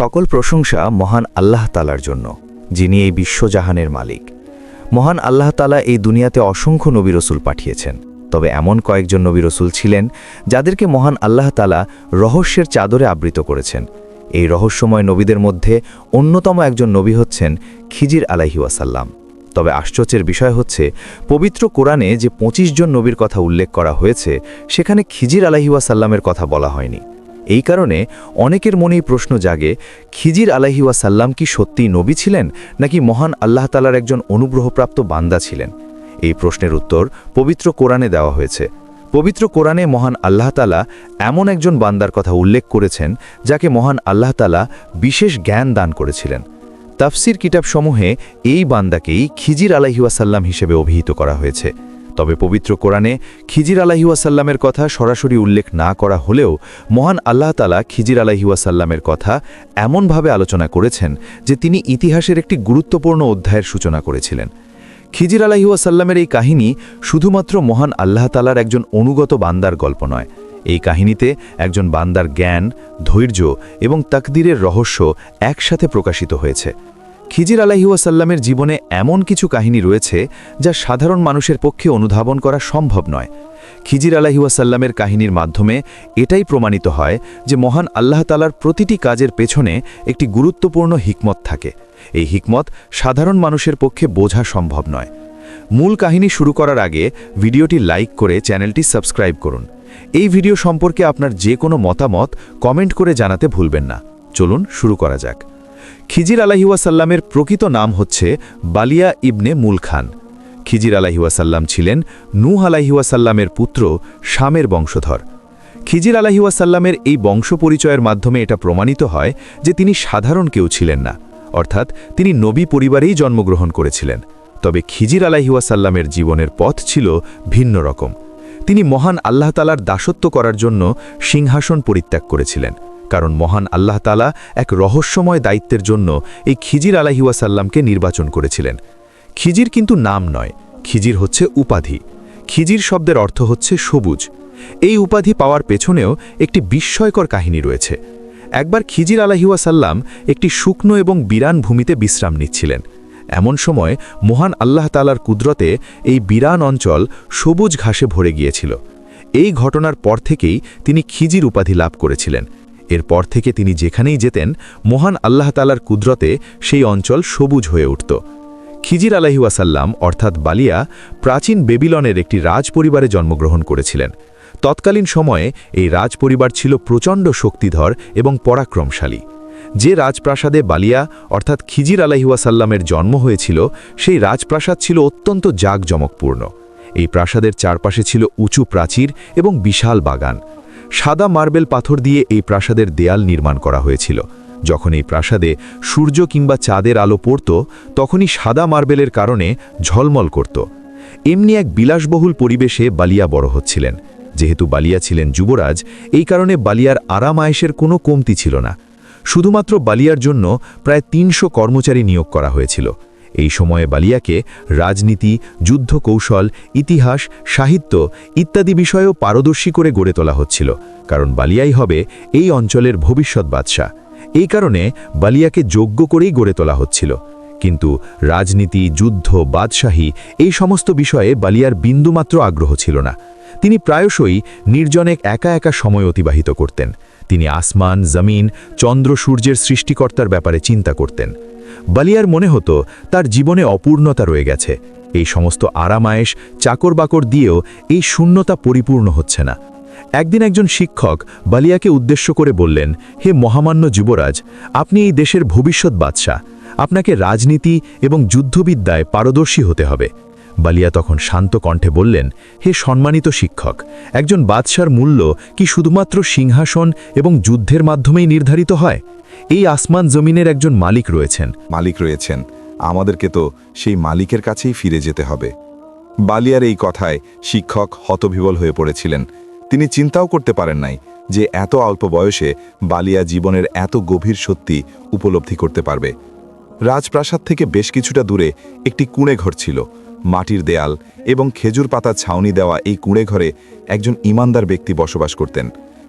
সকল প্রশংসা মহান আল্লাহ তাআলার জন্য, যিনি এই বিশ্বজাহানের মালিক। মহান আল্লাহ তাআলা এই দুনিয়াতে অসংখ্য নবী রসুল পাঠিয়েছেন। তবে এমন কয়েকজন নবী রসুল ছিলেন যাদেরকে মহান আল্লাহ তাআলা রহস্যের চাদরে আবৃত করেছেন। এই রহস্যময় নবীদের মধ্যে অন্যতম একজন নবী হচ্ছেন খিজির আলাইহি ওয়াসাল্লাম। তবে আশ্চর্যের বিষয় হচ্ছে, পবিত্র কোরআনে যে ২৫ জন নবীর কথা উল্লেখ করা হয়েছে, সেখানে খিজির আলাইহি ওয়াসাল্লামের কথা বলা হয়নি। এই কারণে অনেকের মনেই প্রশ্ন জাগে, খিজির আলাইহি ওয়াসাল্লাম কি সত্যিই নবী ছিলেন, নাকি মহান আল্লাহ তাআলার একজন অনুগ্রহপ্রাপ্ত বান্দা ছিলেন? এই প্রশ্নের উত্তর পবিত্র কোরআনে দেওয়া হয়েছে। পবিত্র কোরআনে মহান আল্লাহ তাআলা এমন একজন বান্দার কথা উল্লেখ করেছেন, যাকে মহান আল্লাহ তাআলা বিশেষ জ্ঞান দান করেছিলেন। তাফসির কিতাবসমূহে এই বান্দাকেই খিজির আলাইহি ওয়াসাল্লাম হিসেবে অভিহিত করা হয়েছে। তবে পবিত্র কোরআনে খিজির আলাইহি ওয়াসাল্লামের কথা সরাসরি উল্লেখ না করা হলেও মহান আল্লাহ তাআলা খিজির আলাইহি ওয়াসাল্লামের কথা এমনভাবে আলোচনা করেছেন যে তিনি ইতিহাসের একটি গুরুত্বপূর্ণ অধ্যায়ের সূচনা করেছিলেন। খিজির আলাইহি ওয়াসাল্লামের এই কাহিনী শুধুমাত্র মহান আল্লাহ তাআলার একজন অনুগত বান্দার গল্প নয়। এই কাহিনীতে একজন বান্দার জ্ঞান, ধৈর্য এবং তাকদীরের রহস্য একসাথে প্রকাশিত হয়েছে। খিজির আলাইহি ওয়াসাল্লামের জীবনে এমন কিছু কাহিনী রয়েছে যা সাধারণ মানুষের পক্ষে অনুধাবন করা সম্ভব নয়। খিজির আলাইহি ওয়াসাল্লামের কাহিনীর মাধ্যমে এটাই প্রমাণিত হয় যে মহান আল্লাহ তাআলার প্রতিটি কাজের পেছনে একটি গুরুত্বপূর্ণ হিকমত থাকে। এই হিকমত সাধারণ মানুষের পক্ষে বোঝা সম্ভব নয়। মূল কাহিনী শুরু করার আগে ভিডিওটি লাইক করে চ্যানেলটি সাবস্ক্রাইব করুন। এই ভিডিও সম্পর্কে আপনার যে কোনো মতামত কমেন্ট করে জানাতে ভুলবেন না। চলুন শুরু করা যাক। খিজির আলাইহি ওয়াসাল্লামের প্রকৃত নাম হচ্ছে বালিয়া ইবনে মুলখান। খিজির আলাইহি ওয়াসাল্লাম ছিলেন নূহ আলাইহি ওয়াসাল্লামের পুত্র, শামের বংশধর। খিজির আলাইহি ওয়াসাল্লামের এই বংশ পরিচয়ের মাধ্যমে এটা প্রমাণিত হয় যে তিনি সাধারণ কেউ ছিলেন না, অর্থাৎ তিনি নবী পরিবারেই জন্মগ্রহণ করেছিলেন। তবে খিজির আলাইহি ওয়াসাল্লামের জীবনের পথ ছিল ভিন্ন রকম। তিনি মহান আল্লাহ তাআলার দাসত্ব করার জন্য সিংহাসন পরিত্যাগ করেছিলেন, কারণ মহান আল্লাহ তাআলা এক রহস্যময় দায়িত্বের জন্য এই খিজির আলাইহি ওয়াসাল্লামকে নির্বাচন করেছিলেন। খিজির কিন্তু নাম নয়, খিজির হচ্ছে উপাধি। খিজির শব্দের অর্থ হচ্ছে সবুজ। এই উপাধি পাওয়ার পেছনেও একটি বিস্ময়কর কাহিনী রয়েছে। একবার খিজির আলাইহি ওয়াসাল্লাম একটি শুকনো এবং বিরান ভূমিতে বিশ্রাম নিচ্ছিলেন। এমন সময় মহান আল্লাহ তাআলার কুদরতে এই বিরান অঞ্চল সবুজ ঘাসে ভরে গিয়েছিল। এই ঘটনার পর থেকেই তিনি খিজির উপাধি লাভ করেছিলেন। এরপর থেকে তিনি যেখানেই যেতেন, মহান আল্লাহ তাআলার কুদরতে সেই অঞ্চল সবুজ হয়ে উঠত। খিজির আলাইহি ওয়াসাল্লাম অর্থাৎ বালিয়া প্রাচীন বেবিলনের একটি রাজপরিবারে জন্মগ্রহণ করেছিলেন। তৎকালীন সময়ে এই রাজপরিবার ছিল প্রচণ্ড শক্তিধর এবং পরাক্রমশালী। যে রাজপ্রাসাদে বালিয়া অর্থাৎ খিজির আলাইহি ওয়াসাল্লামের জন্ম হয়েছিল, সেই রাজপ্রাসাদ ছিল অত্যন্ত জাঁকজমকপূর্ণ। এই প্রাসাদের চারপাশে ছিল উঁচু প্রাচীর এবং বিশাল বাগান। সাদা মার্বেল পাথর দিয়ে এই প্রাসাদের দেয়াল নির্মাণ করা হয়েছিল। যখন এই প্রাসাদে সূর্য কিংবা চাঁদের আলো পড়ত, তখনই সাদা মার্বেলের কারণে ঝলমল করত। এমনি এক বিলাসবহুল পরিবেশে বালিয়া বড় হচ্ছিলেন। যেহেতু বালিয়া ছিলেন যুবরাজ, এই কারণে বালিয়ার আরাম আয়েশের কোনো কমতি ছিল না। শুধুমাত্র বালিয়ার জন্য প্রায় ৩০০ কর্মচারী নিয়োগ করা হয়েছিল। এই সময়ে বালিয়াকে রাজনীতি, যুদ্ধ কৌশল, ইতিহাস, সাহিত্য ইত্যাদি বিষয়েও পারদর্শী করে গড়ে তোলা হচ্ছিল, কারণ বালিয়াই হবে এই অঞ্চলের ভবিষ্যৎ বাদশাহ। এই কারণে বালিয়াকে যোগ্য করেই গড়ে তোলা হচ্ছিল। কিন্তু রাজনীতি, যুদ্ধ, বাদশাহী এই সমস্ত বিষয়ে বালিয়ার বিন্দুমাত্র আগ্রহ ছিল না। তিনি প্রায়শই নির্জনে একা একা সময় অতিবাহিত করতেন। তিনি আসমান, জমিন, চন্দ্র, সূর্যের সৃষ্টিকর্তার ব্যাপারে চিন্তা করতেন। বালিয়ার মনে হতো তার জীবনে অপূর্ণতা রয়ে গেছে। এই সমস্ত আরামায়েশ, চাকর বাকর দিয়েও এই শূন্যতা পরিপূর্ণ হচ্ছে না। একদিন একজন শিক্ষক বালিয়াকে উদ্দেশ্য করে বললেন, হে মহামান্য যুবরাজ, আপনি এই দেশের ভবিষ্যৎ বাদশাহ। আপনাকে রাজনীতি এবং যুদ্ধবিদ্যায় পারদর্শী হতে হবে। বালিয়া তখন শান্ত কণ্ঠে বললেন, হে সম্মানিত শিক্ষক, একজন বাদশার মূল্য কি শুধুমাত্র সিংহাসন এবং যুদ্ধের মাধ্যমেই নির্ধারিত হয়? এই আসমান জমিনের একজন মালিক রয়েছেন। আমাদেরকে তো সেই মালিকের কাছেই ফিরে যেতে হবে। বালিয়ার এই কথায় শিক্ষক হতবিহ্বল হয়ে পড়েছিলেন। তিনি চিন্তাও করতে পারেন নাই যে এত অল্প বয়সে বালিয়া জীবনের এত গভীর সত্যি উপলব্ধি করতে পারবে। রাজপ্রাসাদ থেকে বেশ কিছুটা দূরে একটি কুঁড়ে ঘর ছিল। মাটির দেয়াল এবং খেজুর পাতার ছাউনি দেওয়া এই কুঁড়ে ঘরে একজন ইমানদার ব্যক্তি বসবাস করতেন।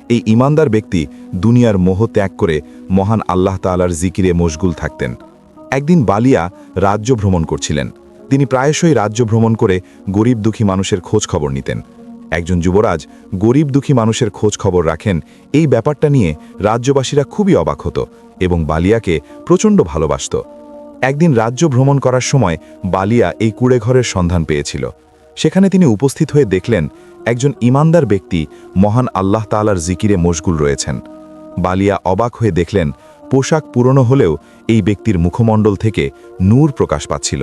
এই ইমানদার ব্যক্তি দুনিয়ার মোহ ত্যাগ করে মহান আল্লাহ তাআলার জিকিরে মশগুল থাকতেন। একদিন বালিয়া রাজ্য ভ্রমণ করছিলেন। তিনি প্রায়শই রাজ্য ভ্রমণ করে গরিব দুঃখী মানুষের খোঁজ খবর নিতেন। একজন যুবরাজ গরিব দুঃখী মানুষের খোঁজ খবর রাখেন, এই ব্যাপারটা নিয়ে রাজ্যবাসীরা খুবই অবাক হতো এবং বালিয়াকে প্রচণ্ড ভালোবাসত। একদিন রাজ্য ভ্রমণ করার সময় বালিয়া এই কুঁড়েঘরের সন্ধান পেয়েছিল। সেখানে তিনি উপস্থিত হয়ে দেখলেন একজন ইমানদার ব্যক্তি মহান আল্লাহ তাআলার জিকিরে মশগুল রয়েছেন। বালিয়া অবাক হয়ে দেখলেন পোশাক পুরনো হলেও এই ব্যক্তির মুখমণ্ডল থেকে নূর প্রকাশ পাচ্ছিল।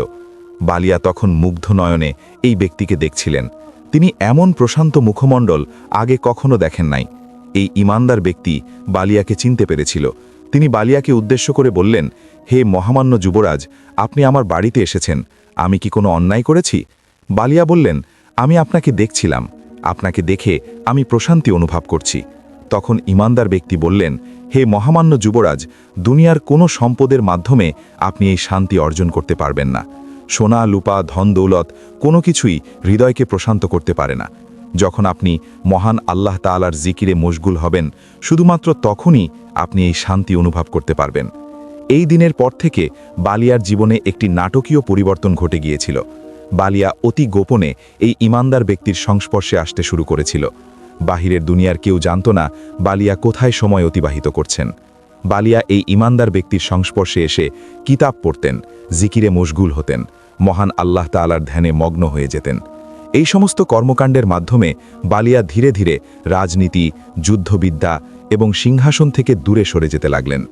বালিয়া তখন মুগ্ধ নয়নে এই ব্যক্তিকে দেখছিলেন। তিনি এমন প্রশান্ত মুখমণ্ডল আগে কখনো দেখেন নাই। এই ইমানদার ব্যক্তি বালিয়াকে চিনতে পেরেছিল। তিনি বালিয়াকে উদ্দেশ্য করে বললেন, হে মহামান্য যুবরাজ, আপনি আমার বাড়িতে এসেছেন, আমি কি কোনো অন্যায় করেছি? বালিয়া বললেন, আমি আপনাকে দেখছিলাম, আপনাকে দেখে আমি প্রশান্তি অনুভব করছি। তখন ইমানদার ব্যক্তি বললেন, হে মহামান্য যুবরাজ, দুনিয়ার কোনো সম্পদের মাধ্যমে আপনি এই শান্তি অর্জন করতে পারবেন না। সোনা লুপা ধন দৌলত কোনো কিছুই হৃদয়কে প্রশান্ত করতে পারে না। যখন আপনি মহান আল্লাহ তাআলার জিকিরে মশগুল হবেন, শুধুমাত্র তখনই আপনি এই শান্তি অনুভব করতে পারবেন। এই দিনের পর থেকে বালিয়ার জীবনে একটি নাটকীয় পরিবর্তন ঘটে গিয়েছিল। বালিয়া অতি গোপনে এই ইমানদার ব্যক্তির সংস্পর্শে আসতে শুরু করেছিল। বাহিরের দুনিয়ার কেউ জানত না বালিয়া কোথায় সময় অতিবাহিত করছেন। বালিয়া এই ইমানদার ব্যক্তির সংস্পর্শে এসে কিতাব পড়তেন, জিকিরে মশগুল হতেন, মহান আল্লাহ তাআলার ধ্যানে মগ্ন হয়ে যেতেন। এই সমস্ত কর্মকাণ্ডের মাধ্যমে বালিয়া ধীরে ধীরে রাজনীতি, যুদ্ধবিদ্যা এবং সিংহাসন থেকে দূরে সরে যেতে লাগলেন।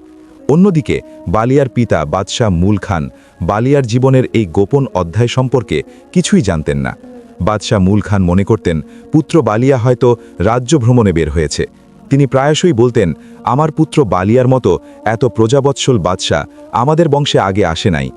অন্যদিকে বালিয়ার পিতা বাদশাহ মুল খান বালিয়ার জীবনের এই গোপন অধ্যায় সম্পর্কে কিছুই জানতেন না। বাদশাহ মুল খান মনে করতেন পুত্র বালিয়া হয়তো রাজ্য ভ্রমণে বের হয়েছে। তিনি প্রায়শই বলতেন, আমার পুত্র বালিয়ার মতো এত প্রজাবৎসল বাদশাহ আমাদের বংশে আগে আসে নাই।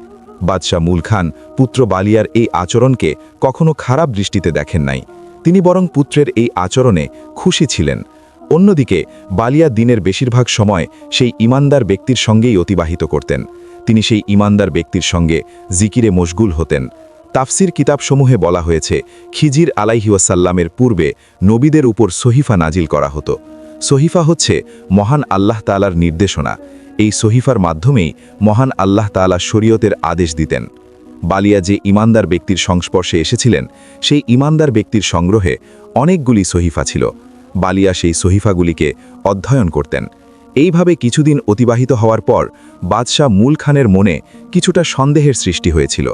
বাদশাহ মুল খান পুত্র বালিয়ার এই আচরণকে কখনো খারাপ দৃষ্টিতে দেখেন নাই। তিনি বরং পুত্রের এই আচরণে খুশি ছিলেন। অন্যদিকে বালিয়া দিনের বেশিরভাগ সময় সেই ইমানদার ব্যক্তির সঙ্গেই অতিবাহিত করতেন। তিনি সেই ইমানদার ব্যক্তির সঙ্গে জিকিরে মশগুল হতেন। তাফসির কিতাবসমূহে বলা হয়েছে, খিজির আলাইহি ওয়াসাল্লামের পূর্বে নবীদের উপর সহিফা নাজিল করা হতো। সহিফা হচ্ছে মহান আল্লাহ তাআলার নির্দেশনা। এই সহিফার মাধ্যমেই মহান আল্লাহ তাআলা শরীয়তের আদেশ দিতেন। বালিয়া যে ইমানদার ব্যক্তির সংস্পর্শে এসেছিলেন, সেই ইমানদার ব্যক্তির সংগ্রহে অনেকগুলি সহিফা ছিল। বালিয়া সেই সহিফাগুলিকে অধ্যয়ন করতেন। এইভাবে কিছুদিন অতিবাহিত হওয়ার পর বাদশাহ মুল খানের মনে কিছুটা সন্দেহের সৃষ্টি হয়েছিল।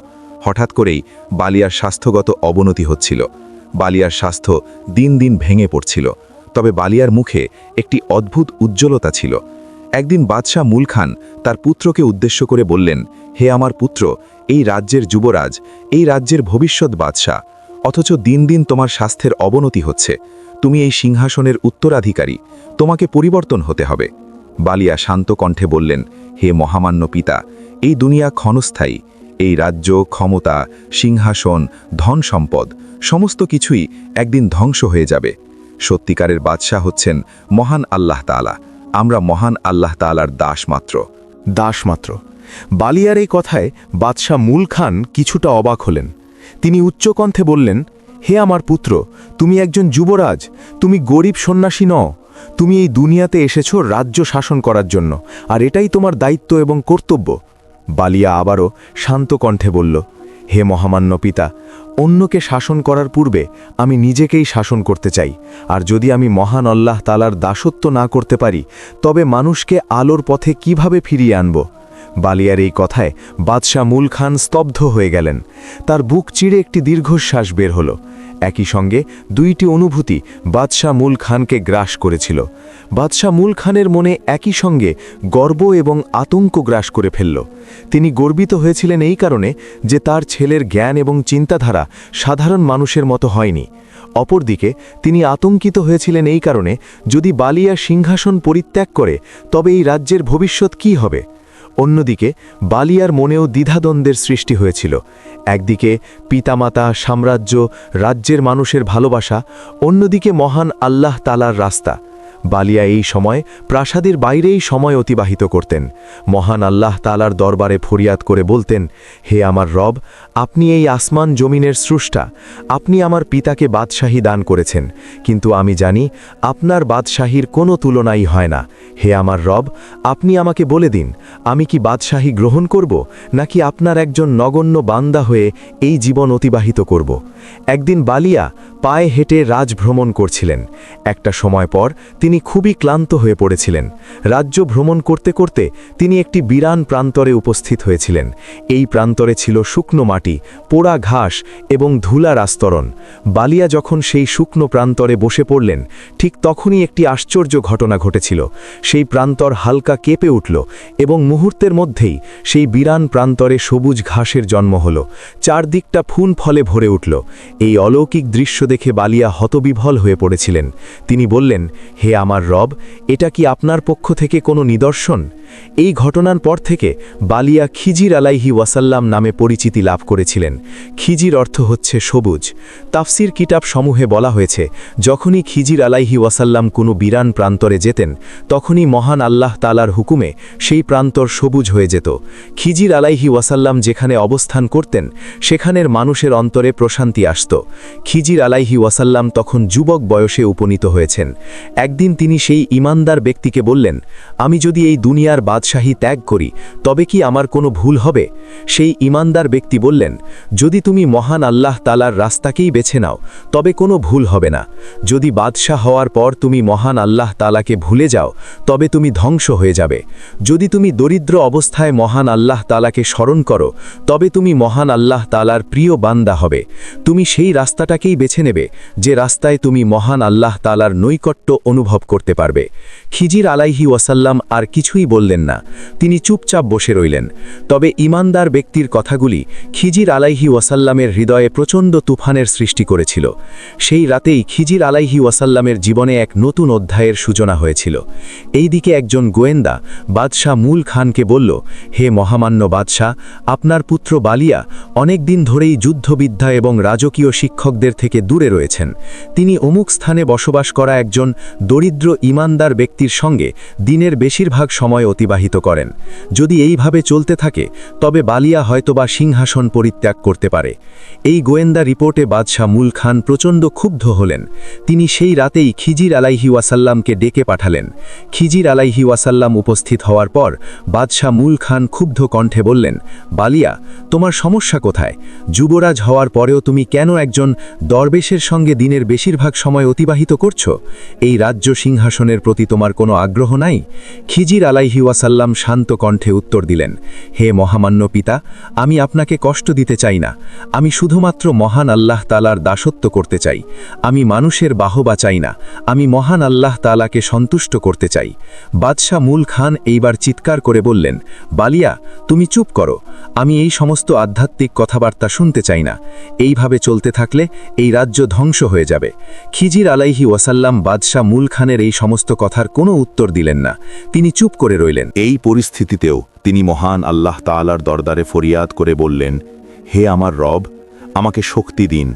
হঠাৎ করেই বালিয়ার স্বাস্থ্যগত অবনতি হচ্ছিল। বালিয়ার স্বাস্থ্য দিন দিন ভেঙে পড়ছিল। তবে বালিয়ার মুখে একটি অদ্ভুত উজ্জ্বলতা ছিল। একদিন বাদশাহ মুল খান তার পুত্রকে উদ্দেশ্য করে বললেন, হে আমার পুত্র, এই রাজ্যের যুবরাজ, এই রাজ্যের ভবিষ্যৎ বাদশাহ, অথচ দিন দিন তোমার স্বাস্থ্যের অবনতি হচ্ছে। তুমি এই সিংহাসনের উত্তরাধিকারী, তোমাকে পরিবর্তন হতে হবে। বালিয়া শান্ত কণ্ঠে বললেন, হে মহামান্য পিতা, এই দুনিয়া ক্ষণস্থায়ী। এই রাজ্য, ক্ষমতা, সিংহাসন, ধন সম্পদ সমস্ত কিছুই একদিন ধ্বংস হয়ে যাবে। সত্যিকারের বাদশাহ হচ্ছেন মহান আল্লাহ তাআলা। আমরা মহান আল্লাহ তাআলার দাস মাত্র। দাস মাত্র। বালিয়ার এই কথায় বাদশাহ মুল খান কিছুটা অবাক হলেন। তিনি উচ্চকণ্ঠে বললেন, হে আমার পুত্র, তুমি একজন যুবরাজ, তুমি গরিব সন্ন্যাসী নও। তুমি এই দুনিয়াতে এসেছো রাজ্য শাসন করার জন্য, আর এটাই তোমার দায়িত্ব এবং কর্তব্য। বালিয়া আবারও শান্ত কণ্ঠে বলল, হে মহামান্য পিতা, অন্যকে শাসন করার পূর্বে আমি নিজেকেই শাসন করতে চাই। আর যদি আমি মহান আল্লাহ তাআলার দাসত্ব না করতে পারি, তবে মানুষকে আলোর পথে কিভাবে ফিরিয়ে আনব? বালিয়ার এই কথায় বাদশাহ মুল খান স্তব্ধ হয়ে গেলেন। তার বুক চিরে একটি দীর্ঘশ্বাস বের হলো। একই সঙ্গে দুইটি অনুভূতি বাদশাহ মুল খানকে গ্রাস করেছিল। বাদশাহ মুল খানের মনে একই সঙ্গে গর্ব এবং আতঙ্ক গ্রাস করে ফেলল। তিনি গর্বিত হয়েছিলেন এই কারণে যে তার ছেলের জ্ঞান এবং চিন্তাধারা সাধারণ মানুষের মতো হয়নি। অপরদিকে তিনি আতঙ্কিত হয়েছিলেন এই কারণে, যদি বালিয়া সিংহাসন পরিত্যাগ করে তবে এই রাজ্যের ভবিষ্যৎ কী হবে? অন্যদিকে বালিয়ার মনেও দ্বিধাদ্বন্দ্বের সৃষ্টি হয়েছিল। একদিকে পিতামাতা, সাম্রাজ্য, রাজ্যের মানুষের ভালোবাসা, অন্যদিকে মহান আল্লাহ তাআলার রাস্তা। বালিয়া এই সময় প্রাসাদের বাইরেই সময় অতিবাহিত করতেন। মহান আল্লাহ তাআলার দরবারে ফরিয়াদ করে বলতেন, হে আমার রব, আপনি এই আসমান জমিনের স্রষ্টা, আপনি আমার পিতাকে বাদশাহী দান করেছেন, কিন্তু আমি জানি আপনার বাদশাহীর কোনো তুলনাই হয় না। হে আমার রব, আপনি আমাকে বলে দিন, আমি কি বাদশাহী গ্রহণ করব, নাকি আপনার একজন নগণ্য বান্দা হয়ে এই জীবন অতিবাহিত করব। একদিন বালিয়া পায়ে হেঁটে রাজভ্রমণ করছিলেন। একটা সময় পর তিনি খুবই ক্লান্ত হয়ে পড়েছিলেন। রাজ্য ভ্রমণ করতে করতে তিনি একটি বিরান প্রান্তরে উপস্থিত হয়েছিলেন। এই প্রান্তরে ছিল শুকনো মাটি, পোড়া ঘাস এবং ধুলার আস্তরণ। বালিয়া যখন সেই শুকনো প্রান্তরে বসে পড়লেন, ঠিক তখনই একটি আশ্চর্য ঘটনা ঘটেছিল। সেই প্রান্তর হালকা কেঁপে উঠল এবং মুহূর্তের মধ্যেই সেই বিরান প্রান্তরে সবুজ ঘাসের জন্ম হল। চারদিকটা ফুন ফলে ভরে উঠল। এই অলৌকিক দৃশ্য দেখে বালিয়া হতবিভল হয়ে পড়েছিলেন। তিনি বললেন, হে আমার রব, এটা কি আপনার পক্ষ থেকে কোনো নিদর্শন? এই ঘটনার পর থেকে বালিয়া খিজির আলাইহি ওয়াসাল্লাম নামে পরিচিতি লাভ করেছিলেন। খিজির অর্থ হচ্ছে সবুজ। তাফসির কিতাব সমূহে বলা হয়েছে, যখনই খিজির আলাইহি ওয়াসাল্লাম কোনো বিরান প্রান্তরে যেতেন, তখনই মহান আল্লাহ তাআলার হুকুমে সেই প্রান্তর সবুজ হয়ে যেত। খিজির আলাইহি ওয়াসাল্লাম যেখানে অবস্থান করতেন, সেখানের মানুষের অন্তরে প্রশান্তি আসত। খিজির আলাইহি ওয়াসাল্লাম তখন যুবক বয়সে উপনীত হয়েছেন। একদিন তিনি সেই ইমানদার ব্যক্তিকে বললেন, আমি যদি এই দুনিয়ার বাদশাহী ত্যাগ করি, তবে কি আমার কোনো ভুল হবে? সেই ইমানদার ব্যক্তি বললেন, যদি তুমি মহান আল্লাহ তাআলার রাস্তাকেই বেছে নাও, তবে কোনো ভুল হবে না। যদি বাদশাহ হওয়ার পর তুমি মহান আল্লাহ তাআলাকে ভুলে যাও, তবে তুমি ধ্বংস হয়ে যাবে। যদি তুমি দরিদ্র অবস্থায় মহান আল্লাহ তাআলাকে স্মরণ করো, তবে তুমি মহান আল্লাহ তাআলার প্রিয় বান্দা হবে। তুমি সেই রাস্তাটাকেই বেছে নেবে যে রাস্তায় তুমি মহান আল্লাহ তাআলার নৈকট্য অনুভব করতে পারবে। খিজির আলাইহি ওয়াসাল্লাম আর কিছুই বললেন না, তিনি চুপচাপ বসে রইলেন। তবে ইমানদার ব্যক্তির কথাগুলি খিজির আলাইহি ওয়াসাল্লামের হৃদয়ে প্রচণ্ড তুফানের সৃষ্টি করেছিল। সেই রাতেই খিজির আলাইহি ওয়াসাল্লামের জীবনে এক নতুন অধ্যায়ের সূচনা হয়েছিল। এইদিকে একজন গোয়েন্দা বাদশাহ মুল খানকে বলল, হে মহামান্য বাদশাহ, আপনার পুত্র বালিয়া অনেক দিন ধরেই যুদ্ধবিদ্যা এবং রাজকীয় শিক্ষকদের থেকে দূরে রয়েছেন। তিনি অমুক স্থানে বসবাস করা একজন দরিদ্র ইমানদার ব্যক্তির সঙ্গে দিনের বেশিরভাগ সময় অতিবাহিত করেন। যদি এইভাবে চলতে থাকে, তবে বালিয়া হয়তোবা সিংহাসন পরিত্যাগ করতে পারে। এই গোয়েন্দা রিপোর্টে বাদশাহ মুল খান প্রচণ্ড ক্ষুব্ধ হলেন। তিনি সেই রাতেই খিজির আলাইহি ওয়াসাল্লামকে ডেকে পাঠালেন। খিজির আলাইহি ওয়াসাল্লাম উপস্থিত হওয়ার পর বাদশাহ মুল খান ক্ষুব্ধ কণ্ঠে বললেন, বালিয়া, তোমার সমস্যা কোথায়? যুবরাজ হওয়ার পরেও তুমি কেন একজন দরবেশের সঙ্গে দিনের বেশিরভাগ সময় অতিবাহিত করছো? এই রাজ্য সিংহাসনের প্রতি তোমার কোনো আগ্রহ নাই? খিজির আলাইহি ওয়াসাল্লাম শান্ত কণ্ঠে উত্তর দিলেন, হে মহামান্য পিতা, আমি আপনাকে কষ্ট দিতে চাই না। আমি শুধুমাত্র মহান আল্লাহ তাআলার দাসত্ব করতে চাই। আমি মানুষের বাহবা চাই না। আমি মহান আল্লাহ তাআলাকে সন্তুষ্ট করতে চাই। বাদশাহ মুল খান এইবার চিৎকার করে বললেন, বালিয়া, তুমি চুপ করো। আমি এই সমস্ত আধ্যাত্মিক কথাবার্তা শুনতে চাই না। এইভাবে চলতে থাকলে এই রাজ্য ধ্বংস হয়ে যাবে। খিজির আলাইহি ওয়াসাল্লাম বাদশাহ মুল খানের এই সমস্ত কথার কোনো উত্তর দিলেন না। তিনি চুপ করে রইলেন। এই পরিস্থিতিতেও তিনি মহান আল্লাহ তাআলার দরবারে ফরিয়াদ করে বললেন, হে আমার রব, আমাকে শক্তি দিন।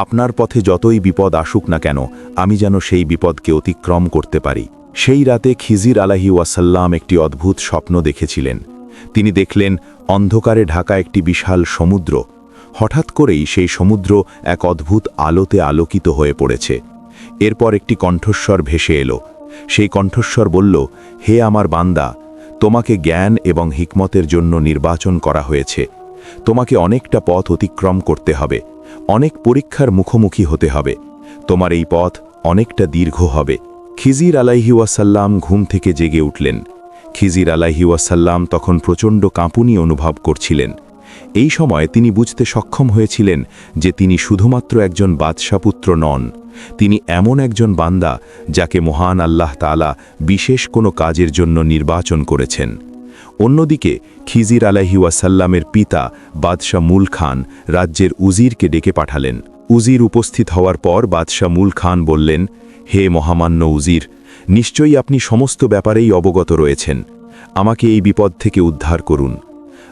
আপনার পথে যতই বিপদ আসুক না কেন, আমি যেন সেই বিপদকে অতিক্রম করতে পারি। সেই রাতে খিজির আলাইহি ওয়াসাল্লাম একটি অদ্ভুত স্বপ্ন দেখেছিলেন। তিনি দেখলেন অন্ধকারে ঢাকা একটি বিশাল সমুদ্র। হঠাৎ করেই সেই সমুদ্র এক অদ্ভুত আলোতে আলোকিত হয়ে পড়েছে। এরপর একটি কণ্ঠস্বর ভেসে এলো। সেই কণ্ঠস্বর বলল, হে আমার বান্দা, তোমাকে জ্ঞান এবং হিকমতের জন্য নির্বাচন করা হয়েছে। তোমাকে অনেকটা পথ অতিক্রম করতে হবে, অনেক পরীক্ষার মুখোমুখি হতে হবে। তোমার এই পথ অনেকটা দীর্ঘ হবে। খিজির আলাইহি ওয়াসাল্লাম ঘুম থেকে জেগে উঠলেন। খিজির আলাইহি ওয়াসাল্লাম তখন প্রচণ্ড কাঁপুনি অনুভব করছিলেন। এই সময় তিনি বুঝতে সক্ষম হয়েছিলেন যে তিনি শুধুমাত্র একজন বাদশাপুত্র নন, তিনি এমন একজন বান্দা যাকে মহান আল্লাহ তাআলা বিশেষ কোনো কাজের জন্য নির্বাচন করেছেন। অন্যদিকে খিজির আলাইহি ওয়াসাল্লামের পিতা বাদশাহ মুল খান রাজ্যের উজিরকে ডেকে পাঠালেন। উজির উপস্থিত হওয়ার পর বাদশাহ মুল খান বললেন, হে মহামান্য উজির, নিশ্চয়ই আপনি সমস্ত ব্যাপারেই অবগত রয়েছেন। আমাকে এই বিপদ থেকে উদ্ধার করুন।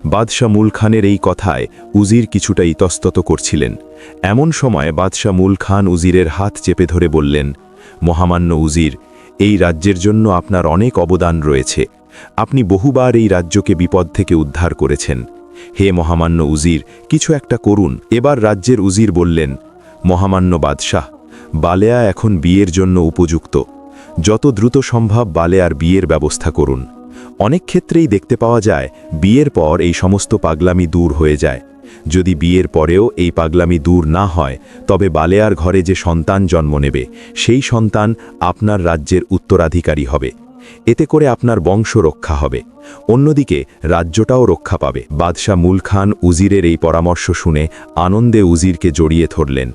বাদশাহ মুল খানের এই কথায় উজির কিছুটা ইতস্তত করছিলেন। এমন সময় বাদশাহ মুল খান উজিরের হাত চেপে ধরে বললেন, মহামান্য উজির, এই রাজ্যের জন্য আপনার অনেক অবদান রয়েছে। আপনি বহুবার এই রাজ্যকে বিপদ থেকে উদ্ধার করেছেন। হে মহামান্য উজির, কিছু একটা করুন। এবার রাজ্যের উজির বললেন, মহামান্য বাদশাহ, বালেয়া এখন বিয়ের জন্য উপযুক্ত। যত দ্রুত সম্ভব বালেয়ার বিয়ের ব্যবস্থা করুন। অনেক ক্ষেত্রেই দেখতে পাওয়া যায় বিয়ের পর এই সমস্ত পাগলামি দূর হয়ে যায়। যদি বিয়ের পরেও এই পাগলামি দূর না হয়, তবে বালেয়ার ঘরে যে সন্তান জন্ম নেবে সেই সন্তান আপনার রাজ্যের উত্তরাধিকারী হবে। এতে করে আপনার বংশ রক্ষা হবে, অন্যদিকে রাজ্যটাও রক্ষা পাবে। বাদশাহ মুল খান উজিরের এই পরামর্শ শুনে আনন্দে উজিরকে জড়িয়ে ধরলেন।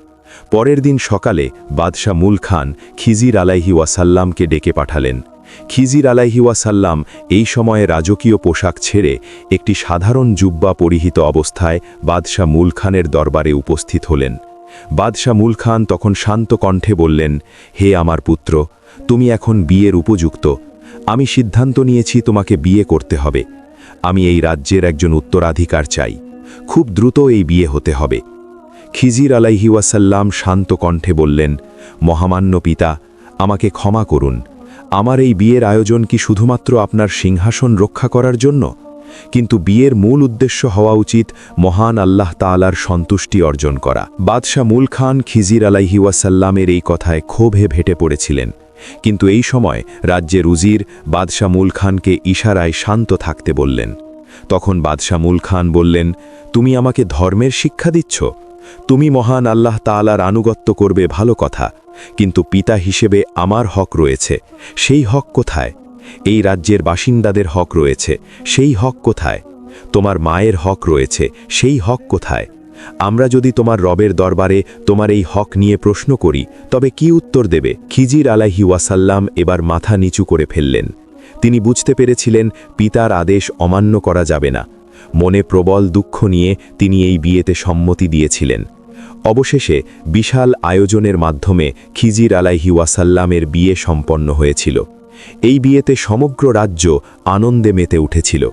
পরের দিন সকালে বাদশাহ মুল খান খিজির আলাইহি ওয়াসাল্লামকে ডেকে পাঠালেন। খিজির আলাইহি ওয়াসাল্লাম এই সময়ে রাজকীয় পোশাক ছেড়ে একটি সাধারণ জুব্বা পরিহিত অবস্থায় বাদশাহ মুল খানের দরবারে উপস্থিত হলেন। বাদশাহ মুল খান তখন শান্ত কণ্ঠে বললেন, হে আমার পুত্র, তুমি এখন বিয়ের উপযুক্ত। আমি সিদ্ধান্ত নিয়েছি তোমাকে বিয়ে করতে হবে। আমি এই রাজ্যের একজন উত্তরাধিকার চাই। খুব দ্রুত এই বিয়ে হতে হবে। খিজির আলাইহি ওয়াসাল্লাম শান্ত কণ্ঠে বললেন, মহামান্য পিতা, আমাকে ক্ষমা করুন। আমার এই বিয়ের আয়োজন কি শুধুমাত্র আপনার সিংহাসন রক্ষা করার জন্য? কিন্তু বিয়ের মূল উদ্দেশ্য হওয়া উচিত মহান আল্লাহ তাআলার সন্তুষ্টি অর্জন করা। বাদশাহ মুল খান খিজির আলাইহি ওয়াসাল্লামের এই কথায় ক্ষোভে ভেটে পড়েছিলেন। কিন্তু এই সময় রাজ্যের উজির বাদশাহ মুল খানকে ইশারায় শান্ত থাকতে বললেন। তখন বাদশাহ মুল খান বললেন, তুমি আমাকে ধর্মের শিক্ষা দিচ্ছ? তুমি মহান আল্লাহ তাআলার আনুগত্য করবে ভালো কথা, কিন্তু পিতা হিসেবে আমার হক রয়েছে। সেই হক কোথায়? এই রাজ্যের বাসিন্দাদের হক রয়েছে, সেই হক কোথায়? তোমার মায়ের হক রয়েছে, সেই হক কোথায়? আমরা যদি তোমার রবের দরবারে তোমার এই হক নিয়ে প্রশ্ন করি, তবে কি উত্তর দেবে? খিজির আলাইহি ওয়াসাল্লাম এবার মাথা নিচু করে ফেললেন। তিনি বুঝতে পেরেছিলেন পিতার আদেশ অমান্য করা যাবে না। মনে প্রবল দুঃখ নিয়ে তিনি এই বিয়েতে সম্মতি দিয়েছিলেন। অবশেষে বিশাল আয়োজনের মাধ্যমে খিজির আলাইহি ওয়াসাল্লামের বিয়ে সম্পন্ন হয়েছিল। এই বিয়েতে সমগ্র রাজ্য আনন্দে মেতে উঠেছিল।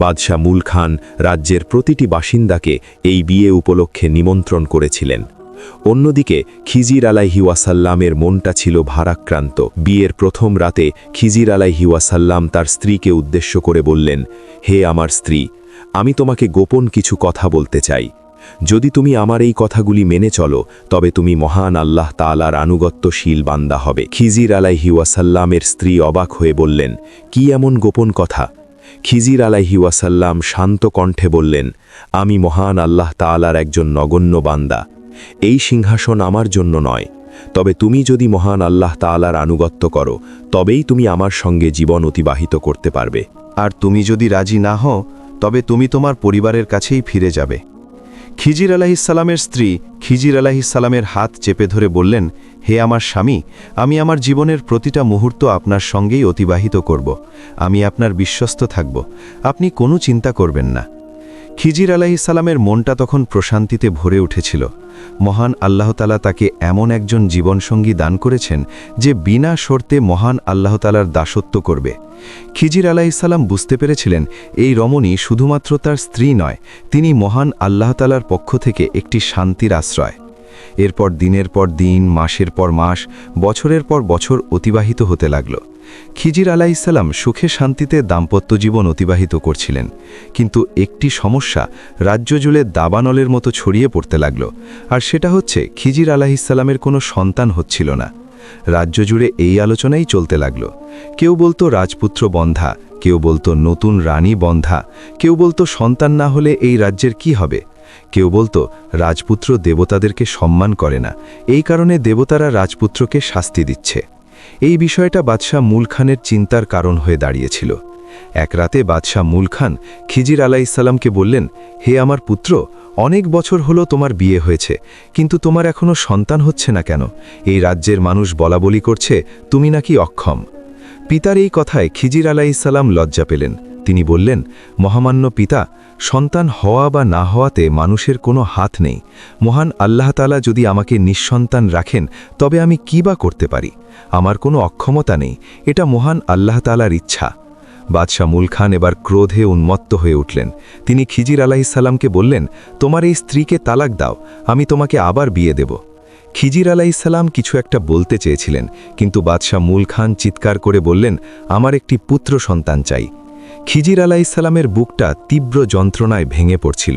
বাদশাহ মুল খান রাজ্যের প্রতিটি বাসিন্দাকে এই বিয়ে উপলক্ষে নিমন্ত্রণ করেছিলেন। অন্যদিকে খিজির আলাইহি ওয়াসাল্লামের মনটা ছিল ভারাক্রান্ত। বিয়ের প্রথম রাতে খিজির আলাইহি ওয়াসাল্লাম তার স্ত্রীকে উদ্দেশ্য করে বললেন, হে আমার স্ত্রী, আমি তোমাকে গোপন কিছু কথা বলতে চাই। যদি তুমি আমার এই কথাগুলি মেনে চলো, তবে তুমি মহান আল্লাহ তাআলার আনুগত্যশীল বান্দা হবে। খিজির আলাইহি ওয়াসাল্লামের স্ত্রী অবাক হয়ে বললেন, কি এমন গোপন কথা? খিজির আলাইহি ওয়াসাল্লাম শান্ত কণ্ঠে বললেন, আমি মহান আল্লাহ তাআলার একজন নগণ্য বান্দা। এই সিংহাসন আমার জন্য নয়, তবে তুমি যদি মহান আল্লাহ তাআলার আনুগত্য করো, তবেই তুমি আমার সঙ্গে জীবন অতিবাহিত করতে পারবে। আর তুমি যদি রাজি না হও, তবে তুমি তোমার পরিবারের কাছেই ফিরে যাবে। খিজির আলাইহিসসালামের স্ত্রী খিজির আলাইহিসসালামের হাত চেপে ধরে বললেন, হে আমার স্বামী, আমি আমার জীবনের প্রতিটা মুহূর্ত আপনার সঙ্গেই অতিবাহিত করব। আমি আপনার বিশ্বস্ত থাকব, আপনি কোনো চিন্তা করবেন না। খিজির আলাইহিসসালামের মনটা তখন প্রশান্তিতে ভরে উঠেছিল। মহান আল্লাহ তাআলা তাকে এমন একজন জীবনসঙ্গী দান করেছেন যে বিনা শর্তে মহান আল্লাহ তাআলার দাসত্ব করবে। খিজির আলাইহিসসালাম বুঝতে পেরেছিলেন এই রমণী শুধুমাত্র তার স্ত্রী নয়, তিনি মহান আল্লাহ তাআলার পক্ষ থেকে একটি শান্তির আশ্রয়। এরপর দিনের পর দিন, মাসের পর মাস, বছরের পর বছর অতিবাহিত হতে লাগল। খিজির আলাইহিসসালাম সুখে শান্তিতে দাম্পত্য জীবন অতিবাহিত করছিলেন, কিন্তু একটি সমস্যা রাজ্য জুড়ে দাবানলের মতো ছড়িয়ে পড়তে লাগল। আর সেটা হচ্ছে খিজির আলাইহিসসালামের কোনো সন্তান হচ্ছিল না। রাজ্য জুড়ে এই আলোচনাই চলতে লাগল। কেউ বলতো রাজপুত্র বন্ধা, কেউ বলতো নতুন রানী বন্ধা, কেউ বলতো সন্তান না হলে এই রাজ্যের কি হবে, কেউ বলতো রাজপুত্র দেবতাদেরকে সম্মান করে না, এই কারণে দেবতারা রাজপুত্রকে শাস্তি দিচ্ছে। এই বিষয়টা বাদশাহ মুল খানের চিন্তার কারণ হয়ে দাঁড়িয়েছিল। এক রাতে বাদশাহ মুল খান খিজির আলাইহিসসালামকে বললেন, হে আমার পুত্র, অনেক বছর হলো তোমার বিয়ে হয়েছে, কিন্তু তোমার এখনো সন্তান হচ্ছে না কেন? এই রাজ্যের মানুষ বলাবলি করছে তুমি নাকি অক্ষম। পিতার এই কথায় খিজির আলাইহিসসালাম লজ্জা পেলেন। তিনি বললেন, মহামান্য পিতা, সন্তান হওয়া বা না হওয়াতে মানুষের কোনো হাত নেই। মহান আল্লাহ তাআলা যদি আমাকে নিঃসন্তান রাখেন, তবে আমি কি বা করতে পারি? আমার কোনো অক্ষমতা নেই, এটা মহান আল্লাহ তাআলার ইচ্ছা। বাদশাহ মুল খান এবার ক্রোধে উন্মত্ত হয়ে উঠলেন। তিনি খিজির আলাইহিসসালামকে বললেন, তোমার এই স্ত্রীকে তালাক দাও, আমি তোমাকে আবার বিয়ে দেব। খিজির আলাইসাল্লাম কিছু একটা বলতে চেয়েছিলেন, কিন্তু বাদশাহ মুল খান চিৎকার করে বললেন, আমার একটি পুত্র সন্তান চাই। খিজির আলাইসাল্লামের বুকটা তীব্র যন্ত্রণায় ভেঙে পড়ছিল।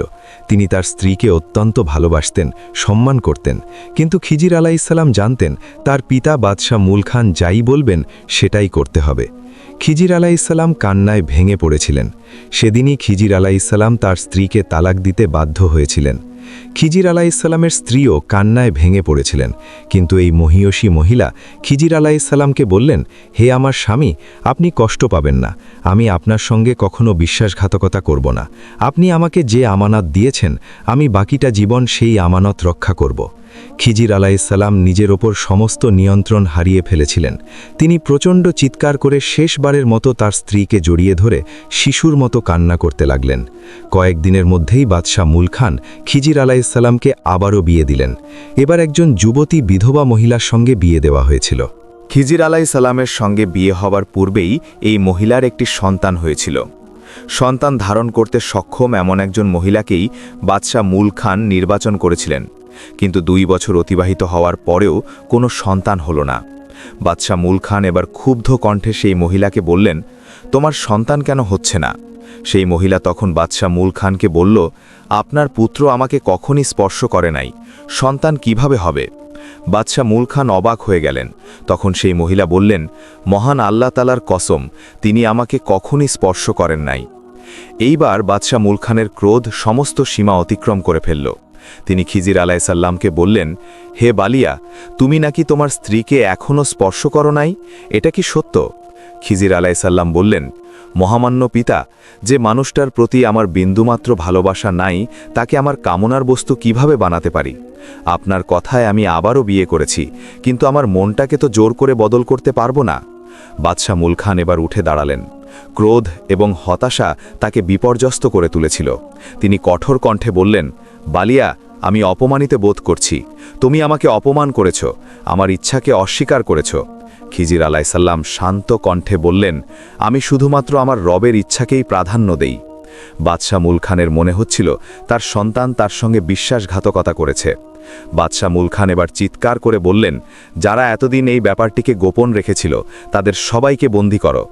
তিনি তার স্ত্রীকে অত্যন্ত ভালোবাসতেন, সম্মান করতেন, কিন্তু খিজির আলাইসাল্লাম জানতেন তার পিতা বাদশাহ মুল খান যাই বলবেন সেটাই করতে হবে। খিজির আলাইসাল্লাম কান্নায় ভেঙে পড়েছিলেন। সেদিনই খিজির আলাইসাল্লাম তার স্ত্রীকে তালাক দিতে বাধ্য হয়েছিলেন। খিজির আলাইসাল্লামের স্ত্রীও কান্নায় ভেঙে পড়েছিলেন, কিন্তু এই মহিয়সী মহিলা খিজির আলাইসাল্লামকে বললেন, হে আমার স্বামী, আপনি কষ্ট পাবেন না, আমি আপনার সঙ্গে কখনো বিশ্বাসঘাতকতা করব না। আপনি আমাকে যে আমানত দিয়েছেন, আমি বাকিটা জীবন সেই আমানত রক্ষা করব। খিজির আলাইসাল্লাম নিজের ওপর সমস্ত নিয়ন্ত্রণ হারিয়ে ফেলেছিলেন। তিনি প্রচণ্ড চিৎকার করে শেষবারের মতো তার স্ত্রীকে জড়িয়ে ধরে শিশুর মতো কান্না করতে লাগলেন। কয়েকদিনের মধ্যেই বাদশাহ মুল খান খিজির আলাইসাল্লামকে আবারও বিয়ে দিলেন। এবার একজন যুবতী বিধবা মহিলার সঙ্গে বিয়ে দেওয়া হয়েছিল। খিজির আলাইসাল্লামের সঙ্গে বিয়ে হবার পূর্বেই এই মহিলার একটি সন্তান হয়েছিল। সন্তান ধারণ করতে সক্ষম এমন একজন মহিলাকেই বাদশাহ মুল খান নির্বাচন করেছিলেন, কিন্তু 2 বছর অতিবাহিত হওয়ার পরেও কোনো সন্তান হলো না। বাদশাহ মুল খান এবার ক্ষুব্ধ কণ্ঠে সেই মহিলাকে বললেন, তোমার সন্তান কেন হচ্ছে না? সেই মহিলা তখন বাদশাহ মুল খানকে বলল, আপনার পুত্র আমাকে কখনই স্পর্শ করে নাই, সন্তান কিভাবে হবে? বাদশাহ মুল খান অবাক হয়ে গেলেন। তখন সেই মহিলা বললেন, মহান আল্লাহ তাআলার কসম, তিনি আমাকে কখনই স্পর্শ করেন নাই। এইবার বাদশাহ মুল খানের ক্রোধ সমস্ত সীমা অতিক্রম করে ফেলল। তিনি খিজির আলাইসাল্লামকে বললেন, হে বালিয়া, তুমি নাকি তোমার স্ত্রীকে এখনও স্পর্শ করো নাই, এটা কি সত্য? খিজির আলাইসাল্লাম বললেন, মহামান্য পিতা, যে মানুষটার প্রতি আমার বিন্দুমাত্র ভালোবাসা নাই, তাকে আমার কামনার বস্তু কিভাবে বানাতে পারি? আপনার কথায় আমি আবারও বিয়ে করেছি, কিন্তু আমার মনটাকে তো জোর করে বদল করতে পারবো না। বাদশাহ মুল খান এবার উঠে দাঁড়ালেন। ক্রোধ এবং হতাশা তাকে বিপর্যস্ত করে তুলেছিল। তিনি কঠোর কণ্ঠে বললেন, বালিয়া, আমি অপমানিত বোধ করছি। তুমি আমাকে অপমান করেছ, আমার ইচ্ছাকে অস্বীকার করেছ। খিজির আলাইসাল্লাম শান্ত কণ্ঠে বললেন, আমি শুধুমাত্র আমার রবের ইচ্ছাকেই প্রাধান্য দেই। বাদশাহ মুল খানের মনে হচ্ছিল তার সন্তান তার সঙ্গে বিশ্বাসঘাতকতা করেছে। বাদশাহ মুল খান এবার চিৎকার করে বললেন, যারা এতদিন এই ব্যাপারটিকে গোপন রেখেছিল তাদের সবাইকে বন্দী করো।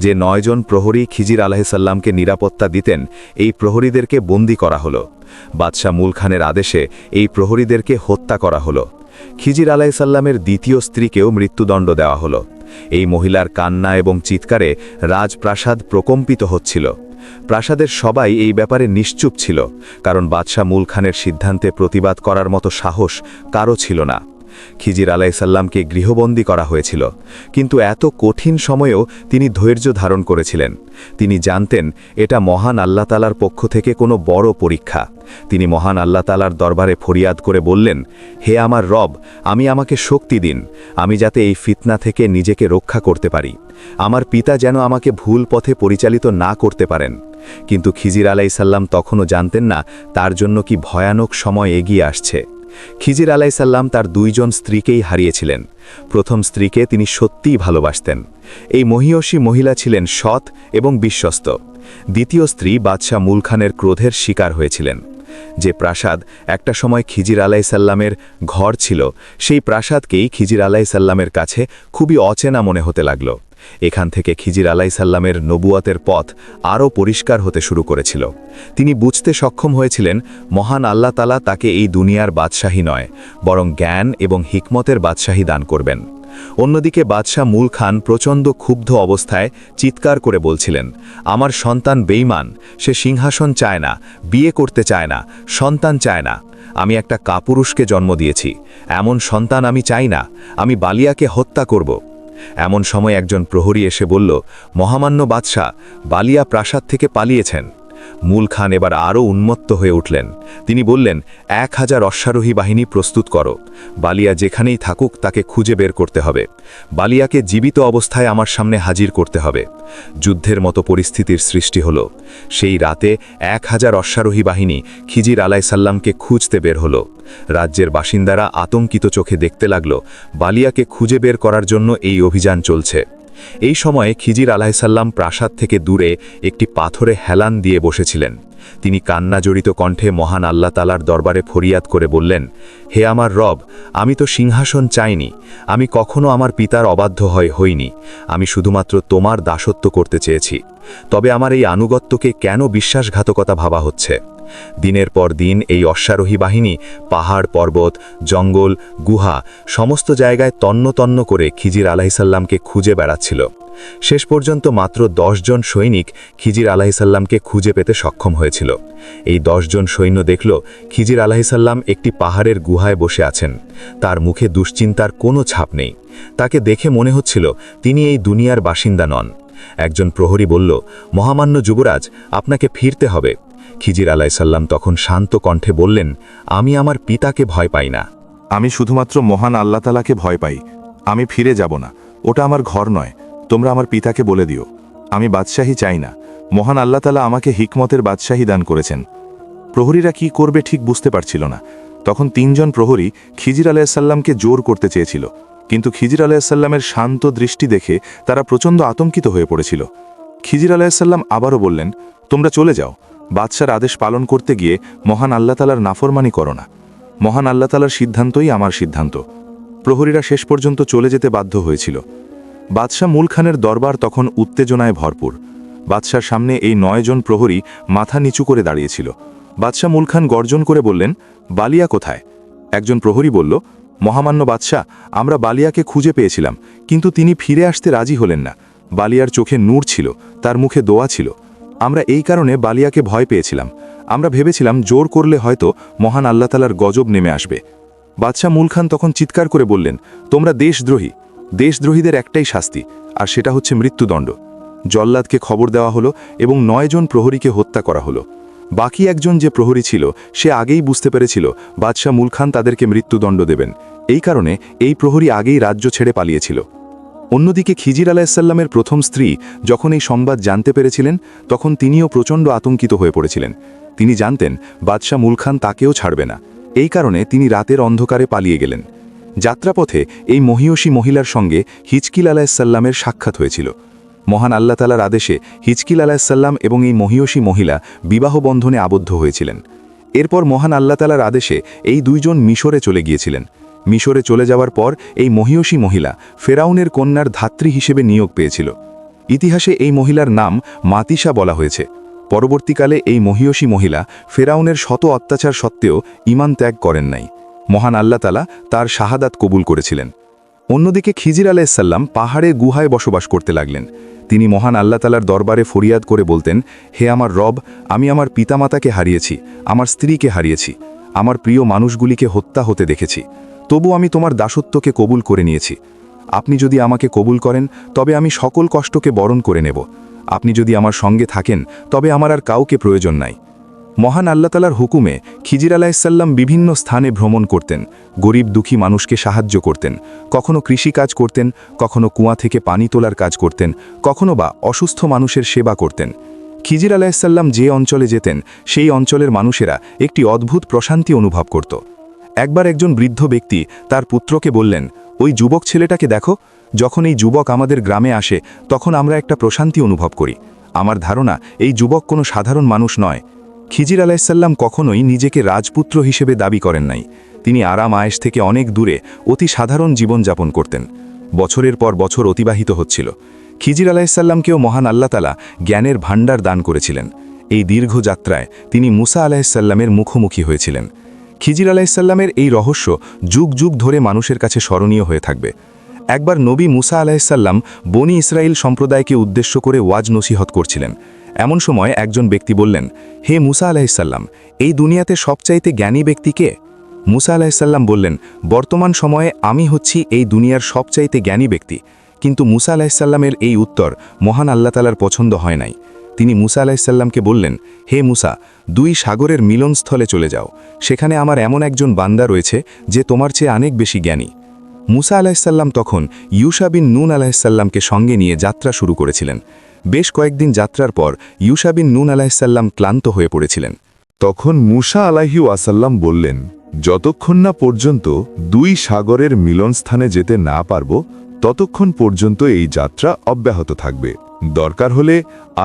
যে 9 জন প্রহরী খিজির আলাইসাল্লামকে নিরাপত্তা দিতেন, এই প্রহরীদেরকে বন্দী করা হলো। বাদশাহ মুল খানের আদেশে এই প্রহরীদেরকে হত্যা করা হলো। খিজির আলাইসাল্লামের দ্বিতীয় স্ত্রীকেও মৃত্যুদণ্ড দেওয়া হলো। এই মহিলার কান্না এবং চিৎকারে রাজপ্রাসাদ প্রকম্পিত হচ্ছিল। প্রাসাদের সবাই এই ব্যাপারে নিশ্চুপ ছিল, কারণ বাদশাহ মুল খানের সিদ্ধান্তে প্রতিবাদ করার মতো সাহস কারও ছিল না। খিজির আলাইসাল্লামকে গৃহবন্দী করা হয়েছিল, কিন্তু এত কঠিন সময়েও তিনি ধৈর্য ধারণ করেছিলেন। তিনি জানতেন এটা মহান আল্লাহ তাআলার পক্ষ থেকে কোনো বড় পরীক্ষা। তিনি মহান আল্লাহ তাআলার দরবারে ফরিয়াদ করে বললেন, হে আমার রব, আমাকে শক্তি দিন, আমি যাতে এই ফিতনা থেকে নিজেকে রক্ষা করতে পারি। আমার পিতা যেন আমাকে ভুল পথে পরিচালিত না করতে পারেন। কিন্তু খিজির আলাইসাল্লাম তখনও জানতেন না তার জন্য কি ভয়ানক সময় এগিয়ে আসছে। খিজির আলাইসাল্লাম তার 2 জন স্ত্রীকেই হারিয়েছিলেন। প্রথম স্ত্রীকে তিনি সত্যিই ভালোবাসতেন। এই মহিয়সী মহিলা ছিলেন সৎ এবং বিশ্বস্ত। দ্বিতীয় স্ত্রী বাদশাহ মুল খানের ক্রোধের শিকার হয়েছিলেন। যে প্রাসাদ একটা সময় খিজির আলাইসাল্লামের ঘর ছিল, সেই প্রাসাদকেই খিজির আলাইসাল্লামের কাছে খুবই অচেনা মনে হতে লাগল। এখান থেকে খিজির আলাইসাল্লামের নবুয়াতের পথ আরও পরিষ্কার হতে শুরু করেছিল। তিনি বুঝতে সক্ষম হয়েছিলেন মহান আল্লাহ তাআলা তাকে এই দুনিয়ার বাদশাহী নয়, বরং জ্ঞান এবং হিকমতের বাদশাহী দান করবেন। অন্যদিকে বাদশাহ মুল খান প্রচণ্ড ক্ষুব্ধ অবস্থায় চিৎকার করে বলছিলেন, আমার সন্তান বেঈমান, সে সিংহাসন চায় না, বিয়ে করতে চায় না, সন্তান চায় না। আমি একটা কাপুরুষকে জন্ম দিয়েছি, এমন সন্তান আমি চাই না, আমি বালিয়াকে হত্যা করব। এমন সময় একজন প্রহরী এসে বলল, মহামান্য বাদশাহ, বালিয়া প্রাসাদ থেকে পালিয়েছেন। মুল খান এবার আরও উন্মত্ত হয়ে উঠলেন। তিনি বললেন, 1000 অশ্বারোহী বাহিনী প্রস্তুত করো। বালিয়া যেখানেই থাকুক তাকে খুঁজে বের করতে হবে। বালিয়াকে জীবিত অবস্থায় আমার সামনে হাজির করতে হবে। যুদ্ধের মতো পরিস্থিতির সৃষ্টি হল। সেই রাতে 1000 অশ্বারোহী বাহিনী খিজির আলাইসাল্লামকে খুঁজতে বের হল। রাজ্যের বাসিন্দারা আতঙ্কিত চোখে দেখতে লাগল বালিয়াকে খুঁজে বের করার জন্য এই অভিযান চলছে। এই সময়ে খিজির আলাইসাল্লাম প্রাসাদ থেকে দূরে একটি পাথরে হেলান দিয়ে বসেছিলেন। তিনি কান্নাজড়িত কণ্ঠে মহান আল্লাহ তালার দরবারে ফরিয়াদ করে বললেন, হে আমার রব, আমি তো সিংহাসন চাইনি, আমি কখনো আমার পিতার অবাধ্য হইনি, আমি শুধুমাত্র তোমার দাসত্ব করতে চেয়েছি। তবে আমার এই আনুগত্যকে কেন বিশ্বাসঘাতকতা ভাবা হচ্ছে? দিনের পর দিন এই অশ্বারোহী বাহিনী পাহাড় পর্বত জঙ্গল গুহা সমস্ত জায়গায় তন্ন তন্ন করে খিজির আলাইসাল্লামকে খুঁজে বেড়াচ্ছিল। শেষ পর্যন্ত মাত্র 10 জন সৈনিক খিজির আলাইসাল্লামকে খুঁজে পেতে সক্ষম হয়েছিল। এই 10 জন সৈন্য দেখল খিজির আলাইসাল্লাম একটি পাহাড়ের গুহায় বসে আছেন। তার মুখে দুশ্চিন্তার কোনো ছাপ নেই। তাকে দেখে মনে হচ্ছিল তিনি এই দুনিয়ার বাসিন্দা নন। একজন প্রহরী বলল, মহামান্য যুবরাজ, আপনাকে ফিরতে হবে। খিজির আলাইসাল্লাম তখন শান্ত কণ্ঠে বললেন, আমি আমার পিতাকে ভয় পাই না। আমি শুধুমাত্র মহান আল্লাহ তালাকে ভয় পাই। আমি ফিরে যাব না, ওটা আমার ঘর নয়। তোমরা আমার পিতাকে বলে দিও, আমি বাদশাহী চাই না। মহান আল্লাহ তালা আমাকে হিকমতের বাদশাহী দান করেছেন। প্রহরীরা কি করবে ঠিক বুঝতে পারছিল না। তখন 3 জন প্রহরী খিজির আলাইসাল্লামকে জোর করতে চেয়েছিল, কিন্তু খিজির আলাইসাল্লামের শান্ত দৃষ্টি দেখে তারা প্রচণ্ড আতঙ্কিত হয়ে পড়েছিল। খিজির আলাইসাল্লাম আবারও বললেন, তোমরা চলে যাও। বাদশার আদেশ পালন করতে গিয়ে মহান আল্লাহ তালার নাফরমানি করো না। মহান আল্লাহ তালার সিদ্ধান্তই আমার সিদ্ধান্ত। প্রহরীরা শেষ পর্যন্ত চলে যেতে বাধ্য হয়েছিল। বাদশাহ মুল খানের দরবার তখন উত্তেজনায় ভরপুর। বাদশার সামনে এই 9 জন প্রহরী মাথা নিচু করে দাঁড়িয়েছিল। বাদশাহ মুল খান গর্জন করে বললেন, বালিয়া কোথায়? একজন প্রহরী বলল, মহামান্য বাদশাহ, আমরা বালিয়াকে খুঁজে পেয়েছিলাম, কিন্তু তিনি ফিরে আসতে রাজি হলেন না। বালিয়ার চোখে নূর ছিল, তার মুখে দোয়া ছিল। আমরা এই কারণে বালিয়াকে ভয় পেয়েছিলাম। আমরা ভেবেছিলাম জোর করলে হয়তো মহান আল্লাহ তালার গজব নেমে আসবে। বাদশাহ মুল খান তখন চিৎকার করে বললেন, তোমরা দেশদ্রোহী। দেশদ্রোহীদের একটাই শাস্তি, আর সেটা হচ্ছে মৃত্যুদণ্ড। জল্লাদকে খবর দেওয়া হলো এবং 9 জন প্রহরীকে হত্যা করা হলো। বাকি একজন যে প্রহরী ছিল সে আগেই বুঝতে পেরেছিল বাদশাহ মুল খান তাদেরকে মৃত্যুদণ্ড দেবেন। এই কারণে এই প্রহরী আগেই রাজ্য ছেড়ে পালিয়েছিল। অন্যদিকে খিজির আলাইসাল্লামের প্রথম স্ত্রী যখন এই সংবাদ জানতে পেরেছিলেন, তখন তিনিও প্রচণ্ড আতঙ্কিত হয়ে পড়েছিলেন। তিনি জানতেন বাদশাহ মুল খান তাকেও ছাড়বে না। এই কারণে তিনি রাতের অন্ধকারে পালিয়ে গেলেন। যাত্রাপথে এই মহিয়সী মহিলার সঙ্গে হিজকিল আলাইসাল্লামের সাক্ষাৎ হয়েছিল। মহান আল্লাহ তালার আদেশে হিজকিল আলাইসাল্লাম এবং এই মহিয়সী মহিলা বিবাহ বন্ধনে আবদ্ধ হয়েছিলেন। এরপর মহান আল্লাহ তালার আদেশে এই 2 জন মিশরে চলে গিয়েছিলেন। মিশরে চলে যাওয়ার পর এই মহিয়সী মহিলা ফেরাউনের কন্যার ধাত্রী হিসেবে নিয়োগ পেয়েছিল। ইতিহাসে এই মহিলার নাম মাতিসা বলা হয়েছে। পরবর্তীকালে এই মহিয়সী মহিলা ফেরাউনের শত অত্যাচার সত্ত্বেও ঈমান ত্যাগ করেন নাই। মহান আল্লাহ তালা তার শাহাদাত কবুল করেছিলেন। অন্যদিকে খিজির আলাইসাল্লাম পাহাড়ে গুহায় বসবাস করতে লাগলেন। তিনি মহান আল্লাহ তালার দরবারে ফরিয়াদ করে বলতেন, হে আমার রব, আমি আমার পিতামাতাকে হারিয়েছি, আমার স্ত্রীকে হারিয়েছি, আমার প্রিয় মানুষগুলিকে হত্যা হতে দেখেছি। তবু আমি তোমার দাসত্বকে কবুল করে নিয়েছি। আপনি যদি আমাকে কবুল করেন তবে আমি সকল কষ্টকে বরণ করে নেব। আপনি যদি আমার সঙ্গে থাকেন তবে আমার আর কাউকে প্রয়োজন নাই। মহান আল্লাহ তালার হুকুমে খিজির আলাইসাল্লাম বিভিন্ন স্থানে ভ্রমণ করতেন, গরিব দুঃখী মানুষকে সাহায্য করতেন। কখনো কৃষিকাজ করতেন, কখনো কুয়া থেকে পানি তোলার কাজ করতেন, কখনো বা অসুস্থ মানুষের সেবা করতেন। খিজির আলাইসাল্লাম যে অঞ্চলে যেতেন সেই অঞ্চলের মানুষেরা একটি অদ্ভুত প্রশান্তি অনুভব করত। একবার একজন বৃদ্ধ ব্যক্তি তার পুত্রকে বললেন, ওই যুবক ছেলেটাকে দেখো, যখন এই যুবক আমাদের গ্রামে আসে তখন আমরা একটা প্রশান্তি অনুভব করি। আমার ধারণা এই যুবক কোনো সাধারণ মানুষ নয়। খিজির আলাইসাল্লাম কখনোই নিজেকে রাজপুত্র হিসেবে দাবি করেন নাই। তিনি আরাম আয়েশ থেকে অনেক দূরে অতি সাধারণ জীবনযাপন করতেন। বছরের পর বছর অতিবাহিত হচ্ছিল। খিজির আলাইসাল্লামকেও মহান আল্লাহ তালা জ্ঞানের ভাণ্ডার দান করেছিলেন। এই দীর্ঘ যাত্রায় তিনি মুসা আলাইসাল্লামের মুখোমুখি হয়েছিলেন। খিজির আলাইসাল্লামের এই রহস্য যুগ যুগ ধরে মানুষের কাছে স্মরণীয় হয়ে থাকবে। একবার নবী মুসা আলাইসাল্লাম বনি ইসরায়েল সম্প্রদায়কে উদ্দেশ্য করে ওয়াজ নসিহত করছিলেন। এমন সময় একজন ব্যক্তি বললেন, হে মুসা আলাইসাল্লাম, এই দুনিয়াতে সবচাইতে জ্ঞানী ব্যক্তি কে? মুসা আলাইসাল্লাম বললেন, বর্তমান সময়ে আমি হচ্ছি এই দুনিয়ার সবচাইতে জ্ঞানী ব্যক্তি। কিন্তু মুসা আলাইসাল্লামের এই উত্তর মহান আল্লাহ তালার পছন্দ হয় নাই। তিনি মুসা আলাইসাল্লামকে বললেন, হে মুসা, 2 সাগরের মিলনস্থলে চলে যাও। সেখানে আমার এমন একজন বান্দা রয়েছে যে তোমার চেয়ে অনেক বেশি জ্ঞানী। মুসা আলাইসাল্লাম তখন ইউশা বিন নুন আলাইসাল্লামকে সঙ্গে নিয়ে যাত্রা শুরু করেছিলেন। বেশ কয়েকদিন যাত্রার পর ইউশা বিন নুন আলাইসাল্লাম ক্লান্ত হয়ে পড়েছিলেন। তখন মুসা আলাইহি ওয়াসাল্লাম বললেন, যতক্ষণ না পর্যন্ত 2 সাগরের মিলনস্থানে যেতে না পারব ততক্ষণ পর্যন্ত এই যাত্রা অব্যাহত থাকবে। দরকার হলে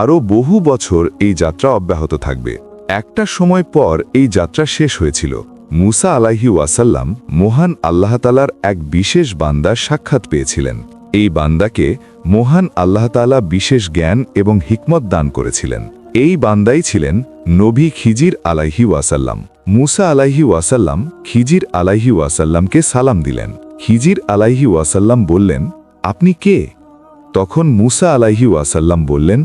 আরও বহু বছর এই যাত্রা অব্যাহত থাকবে। একটা সময় পর এই যাত্রা শেষ হয়েছিল। মুসা আলাইহি ওয়াসাল্লাম মহান আল্লাহ তাআলার এক বিশেষ বান্দার সাক্ষাৎ পেয়েছিলেন। এই বান্দাকে মহান আল্লাহ তাআলা বিশেষ জ্ঞান এবং হিকমত দান করেছিলেন। এই বান্দাই ছিলেন নবী খিজির আলাইহি ওয়াসাল্লাম। মুসা আলাইহি ওয়াসাল্লাম খিজির আলাইহি ওয়াসাল্লামকে সালাম দিলেন। খিজির আলাইহি ওয়াসাল্লাম বললেন, আপনি কে? তখন মুসা আলাইহি ওয়াসাল্লাম বললেন,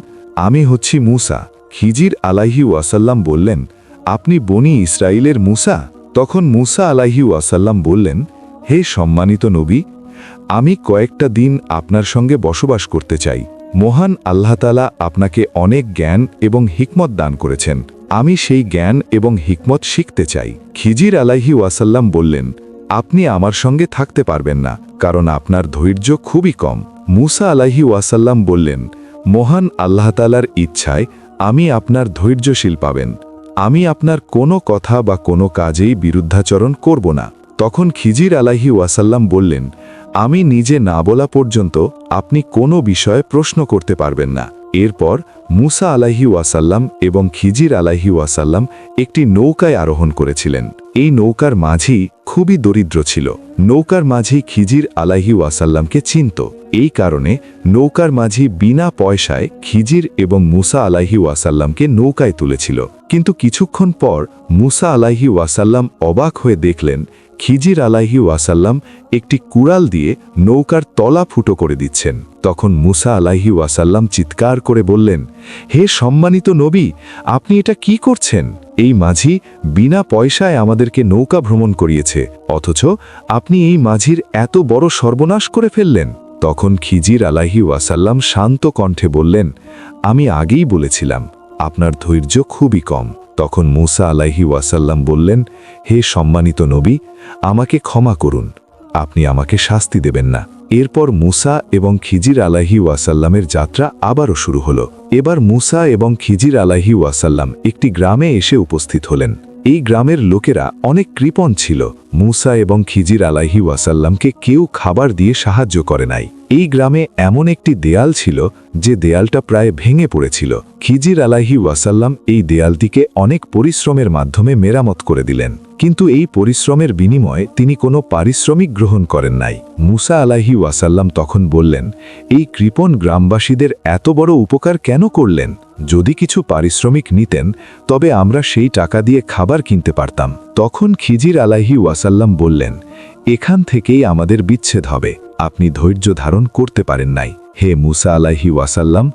আমি হচ্ছি মুসা। খিজির আলাইহি ওয়াসাল্লাম বললেন, আপনি বনি ইসরাইলের মুসা? তখন মুসা আলাইহি ওয়াসাল্লাম বললেন, হে সম্মানিত নবী, আমি কয়েকটা দিন আপনার সঙ্গে বসবাস করতে চাই। মহান আল্লাহ তাআলা আপনাকে অনেক জ্ঞান এবং হিকমত দান করেছেন। আমি সেই জ্ঞান এবং হিকমত শিখতে চাই। খিজির আলাইহি ওয়াসাল্লাম বললেন, আপনি আমার সঙ্গে থাকতে পারবেন না, কারণ আপনার ধৈর্য খুবই কম। মুসা আলাইহি ওয়াসাল্লাম বললেন, মহান আল্লাহ তাআলার ইচ্ছায় আমি আপনার ধৈর্যশীল পাবেন। আমি আপনার কোনো কথা বা কোনো কাজেই বিরুদ্ধাচরণ করব না। তখন খিজির আলাইহি ওয়াসাল্লাম বললেন, আমি নিজে না বলা পর্যন্ত আপনি কোনো বিষয়ে প্রশ্ন করতে পারবেন না। এরপর মুসা আলাইহি ওয়াসাল্লাম এবং খিজির আলাইহি ওয়াসাল্লাম একটি নৌকায় আরোহণ করেছিলেন। এই নৌকার মাঝি খুবই দরিদ্র ছিল। নৌকার মাঝি খিজির আলাইহি ওয়াসাল্লামকে চিনত। এই কারণে নৌকার মাঝি বিনা পয়সায় খিজির এবং মুসা আলাইহি ওয়াসাল্লামকে নৌকায় তুলেছিল। কিন্তু কিছুক্ষণ পর মুসা আলাইহি ওয়াসাল্লাম অবাক হয়ে দেখলেন খিজির আলাইহি ওয়াসাল্লাম একটি কুড়াল দিয়ে নৌকার তলা ফুটো করে দিচ্ছেন। তখন মুসা আলাইহি ওয়াসাল্লাম চিৎকার করে বললেন, হে সম্মানিত নবী, আপনি এটা কি করছেন? এই মাঝি বিনা পয়সায় আমাদেরকে নৌকা ভ্রমণ করিয়েছে, অথচ আপনি এই মাঝির এত বড় সর্বনাশ করে ফেললেন। তখন খিজির আলাইহি ওয়াসাল্লাম শান্ত কণ্ঠে বললেন, আমি আগেই বলেছিলাম আপনার ধৈর্য খুবই কম। তখন মুসা আলাইহি ওয়াসাল্লাম বললেন, হে সম্মানিত নবী, আমাকে ক্ষমা করুন, আপনি আমাকে শাস্তি দেবেন না। এরপর মুসা এবং খিজির আলাইহি ওয়াসাল্লামের যাত্রা আবারও শুরু হলো। এবার মুসা এবং খিজির আলাইহি ওয়াসাল্লাম একটি গ্রামে এসে উপস্থিত হলেন। এই গ্রামের লোকেরা অনেক কৃপণ ছিল। মুসা এবং খিজির আলাইহি ওয়াসাল্লামকে কেউ খাবার দিয়ে সাহায্য করে নাই। এই গ্রামে এমন একটি দেয়াল ছিল যে দেয়ালটা প্রায় ভেঙে পড়েছিল। খিজির আলাইহি ওয়াসাল্লাম এই দেয়ালটিকে অনেক পরিশ্রমের মাধ্যমে মেরামত করে দিলেন, কিন্তু এই পরিশ্রমের বিনিময়ে তিনি কোনো পারিশ্রমিক গ্রহণ করেন নাই। মুসা আলাইহি ওয়াসাল্লাম তখন বললেন, এই কৃপণ গ্রামবাসীদের এত বড় উপকার কেন করলেন? যদি কিছু পারিশ্রমিক নিতেন তবে আমরা সেই টাকা দিয়ে খাবার কিনতে পারতাম। তখন খিজির আলাইহি ওয়াসাল্লাম বললেন, এখান থেকেই আমাদের বিচ্ছেদ হবে। আপনি ধৈর্য ধারণ করতে পারেন নাই। হে মুসা আলাইহি ওয়াসাল্লাম,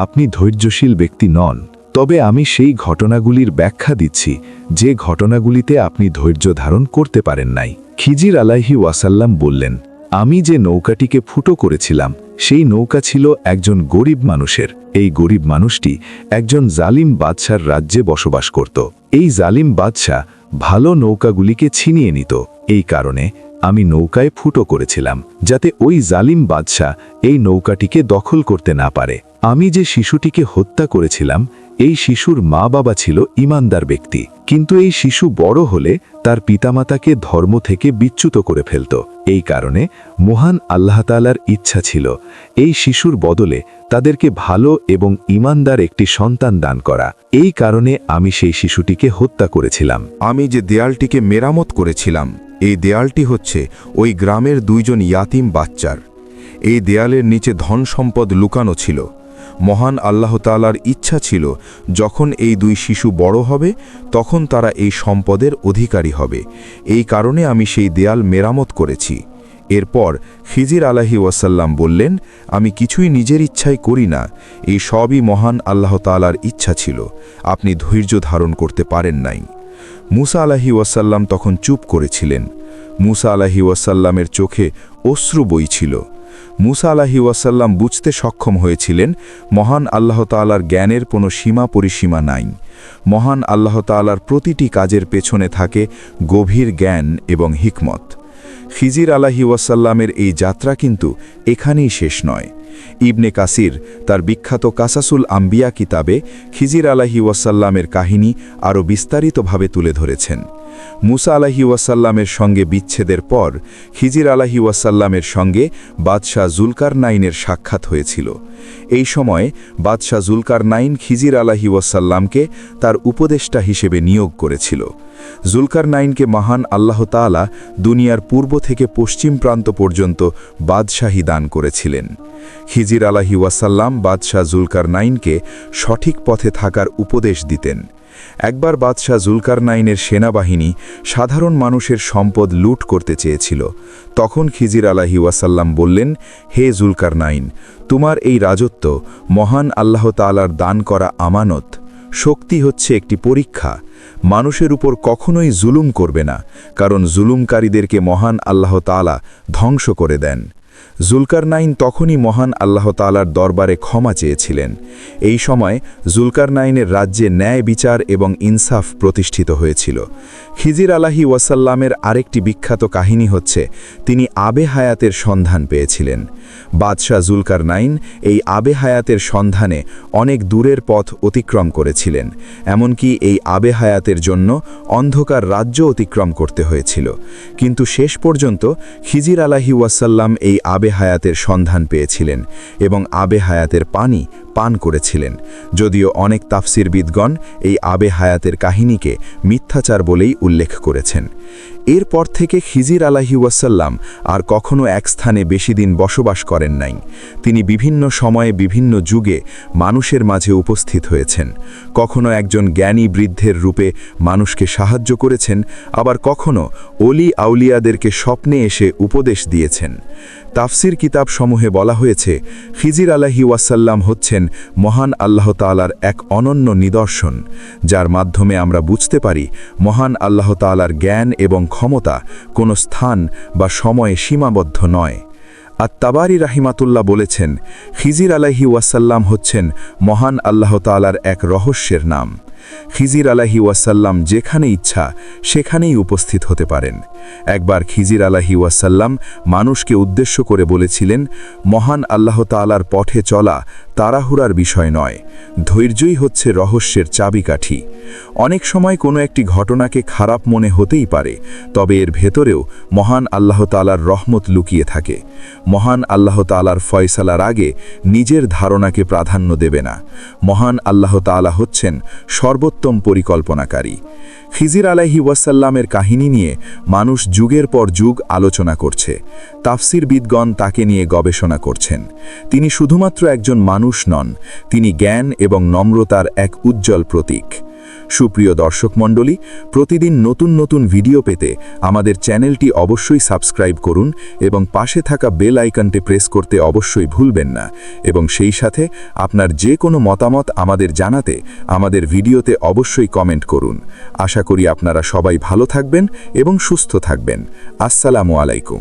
আপনি ধৈর্যশীল ব্যক্তি নন। তবে আমি সেই ঘটনাগুলির ব্যাখ্যা দিচ্ছি যে ঘটনাগুলিতে আপনি ধৈর্য ধারণ করতে পারেন নাই। খিজির আলাইহি ওয়াসাল্লাম বললেন, আমি যে নৌকাটিকে ফুটো করেছিলাম সেই নৌকা ছিল একজন গরিব মানুষের। এই গরিব মানুষটি একজন জালিম বাদশার রাজ্যে বসবাস করত। এই জালিম বাদশা ভালো নৌকাগুলিকে ছিনিয়ে নিত। এই কারণে আমি নৌকায় ফুটো করেছিলাম, যাতে ওই জালিম বাদশা এই নৌকাটিকে দখল করতে না পারে। আমি যে শিশুটিকে হত্যা করেছিলাম এই শিশুর মা বাবা ছিল ঈমানদার ব্যক্তি, কিন্তু এই শিশু বড় হলে তার পিতামাতাকে ধর্ম থেকে বিচ্যুত করে ফেলত। এই কারণে মহান আল্লাহ তাআলার ইচ্ছা ছিল এই শিশুর বদলে তাদেরকে ভালো এবং ঈমানদার একটি সন্তান দান করা। এই কারণে আমি সেই শিশুটিকে হত্যা করেছিলাম। আমি যে দেয়ালটিকে মেরামত করেছিলাম এই দেয়ালটি হচ্ছে ওই গ্রামের দুইজন ইয়াতিম বাচ্চার। এই দেয়ালের নিচে ধন সম্পদ লুকানো ছিল। মহান আল্লাহ তাআলার ইচ্ছা ছিল যখন এই দুই শিশু বড় হবে তখন তারা এই সম্পদের অধিকারী হবে। এই কারণে আমি সেই দেয়াল মেরামত করেছি। এরপর খিজির আলাইহি ওয়াসাল্লাম বললেন, আমি কিছুই নিজের ইচ্ছায় করি না, এই সবই মহান আল্লাহ তাআলার ইচ্ছা ছিল। আপনি ধৈর্য ধারণ করতে পারেন নাই। মুসা আলাইহি ওয়াসাল্লাম তখন চুপ করেছিলেন। মুসা আলাইহি ওয়াসাল্লামের চোখে অশ্রু বইছিল। মুসা আলাইহি ওয়াসাল্লাম বুঝতে সক্ষম হয়েছিলেন মহান আল্লাহ তাআলার জ্ঞানের কোনো সীমা পরিসীমা নাই। মহান আল্লাহ তাআলার প্রতিটি কাজের পেছনে থাকে গভীর জ্ঞান এবং হিকমত। খিজির আলাইহি ওয়াসাল্লামের এই যাত্রা কিন্তু এখানেই শেষ নয়। ইবনে কাসির তার বিখ্যাত কাসাসুল আম্বিয়া কিতাবে খিজির আলাইহি ওয়াসাল্লামের কাহিনী আরও বিস্তারিতভাবে তুলে ধরেছেন। মুসা আলাহি ওয়াসাল্লামের সঙ্গে বিচ্ছেদের পর খিজির আলাহি ওয়াসাল্লামের সঙ্গে বাদশাহ জুলকারনাইনের সাক্ষাৎ হয়েছিল। এই সময় বাদশাহ জুলকারনাইন খিজির আলাহি ওয়াসাল্লামকে তার উপদেষ্টা হিসেবে নিয়োগ করেছিল। জুলকারনাইনকে মহান আল্লাহ তাআলা দুনিয়ার পূর্ব থেকে পশ্চিম প্রান্ত পর্যন্ত বাদশাহী দান করেছিলেন। খিজির আলাহি ওয়াসাল্লাম বাদশাহ জুলকারনাইনকে সঠিক পথে থাকার উপদেশ দিতেন। একবার বাদশাহ জুলকারনাইনের সেনাবাহিনী সাধারণ মানুষের সম্পদ লুট করতে চেয়েছিল। তখন খিজির আলাহি ওয়াসাল্লাম বললেন, হে জুলকারনাইন, তোমার এই রাজত্ব মহান আল্লাহ তাআলার দান করা আমানত। শক্তি হচ্ছে একটি পরীক্ষা। মানুষের উপর কখনোই জুলুম করবে না, কারণ জুলুমকারীদেরকে মহান আল্লাহ তাআলা ধ্বংস করে দেন। জুলকারনাইন তখনই মহান আল্লাহ তাআলার দরবারে ক্ষমা চেয়েছিলেন। এই সময় জুলকারনাইনের রাজ্যে ন্যায় বিচার এবং ইনসাফ প্রতিষ্ঠিত হয়েছিল। খিজির আলাহি ওয়াসাল্লামের আরেকটি বিখ্যাত কাহিনী হচ্ছে, তিনি আবে হায়াতের সন্ধান পেয়েছিলেন। বাদশাহ জুলকারনাইন এই আবে হায়াতের সন্ধানে অনেক দূরের পথ অতিক্রম করেছিলেন। এমনকি এই আবে হায়াতের জন্য অন্ধকার রাজ্য অতিক্রম করতে হয়েছিল। কিন্তু শেষ পর্যন্ত খিজির আলাহি ওয়াসাল্লাম এই আবে হায়াতের সন্ধান পেয়েছিলেন এবং আবে হায়াতের পানি পান করেছিলেন। যদিও অনেক তাফসিরবিদগণ এই আবে হায়াতের কাহিনীকে মিথ্যাচার বলেই উল্লেখ করেছেন। এরপর থেকে খিজির আলাহি ওয়াসাল্লাম আর কখনো এক স্থানে বেশি দিন বসবাস করেন নাই। তিনি বিভিন্ন সময়ে বিভিন্ন যুগে মানুষের মাঝে উপস্থিত হয়েছেন। কখনো একজন জ্ঞানী বৃদ্ধের রূপে মানুষকে সাহায্য করেছেন, আবার কখনো অলি আউলিয়াদেরকে স্বপ্নে এসে উপদেশ দিয়েছেন। তাফসির কিতাবসমূহে বলা হয়েছে, খিজির আলাহি ওয়াসাল্লাম হচ্ছেন মহান আল্লাহ তাআলার এক অনন্য নিদর্শন, যার মাধ্যমে আমরা বুঝতে পারি মহান আল্লাহ তাআলার জ্ঞান এবং ক্ষমতা কোনো স্থান বা সময়ে সীমাবদ্ধ নয়। আত-তাবারি রাহিমাতুল্লাহ বলেছেন, খিজির আলাইহি ওয়াসাল্লাম হচ্ছেন মহান আল্লাহ তাআলার এক রহস্যের নাম। খিজির আলাইহি ওয়াসাল্লাম যেখানে ইচ্ছা সেখানেই উপস্থিত হতে পারেন। একবার খিজির আলাইহি ওয়াসাল্লাম মানুষকে উদ্দেশ্য করে বলেছিলেন, মহান আল্লাহ তাআলার পথে চলা তাড়াহুড়ার বিষয় নয়, ধৈর্যই হচ্ছে রহস্যের চাবিকাঠি। অনেক সময় কোনো একটি ঘটনাকে খারাপ মনে হতেই পারে, তবে এর ভেতরেও মহান আল্লাহ তাআলার রহমত লুকিয়ে থাকে। মহান আল্লাহ তাআলার ফয়সালার আগে নিজের ধারণাকে প্রাধান্য দেবে না। মহান আল্লাহ তাআলা হচ্ছেন সর্বোত্তম পরিকল্পনাকারী। খিজির আলাইহি ওয়াসাল্লামের কাহিনী নিয়ে মানুষ যুগের পর যুগ আলোচনা করছে। তাফসিরবিদগণ তাকে নিয়ে গবেষণা করছেন। তিনি শুধুমাত্র একজন মানুষ নন, তিনি জ্ঞান এবং নম্রতার এক উজ্জ্বল প্রতীক। সুপ্রিয় দর্শক মণ্ডলী, প্রতিদিন নতুন নতুন ভিডিও পেতে আমাদের চ্যানেলটি অবশ্যই সাবস্ক্রাইব করুন এবং পাশে থাকা বেল আইকনটি প্রেস করতে অবশ্যই ভুলবেন না, এবং সেই সাথে আপনার যে কোনো মতামত আমাদের জানাতে আমাদের ভিডিওতে অবশ্যই কমেন্ট করুন। আশা করি আপনারা সবাই ভালো থাকবেন এবং সুস্থ থাকবেন। আসসালামু আলাইকুম।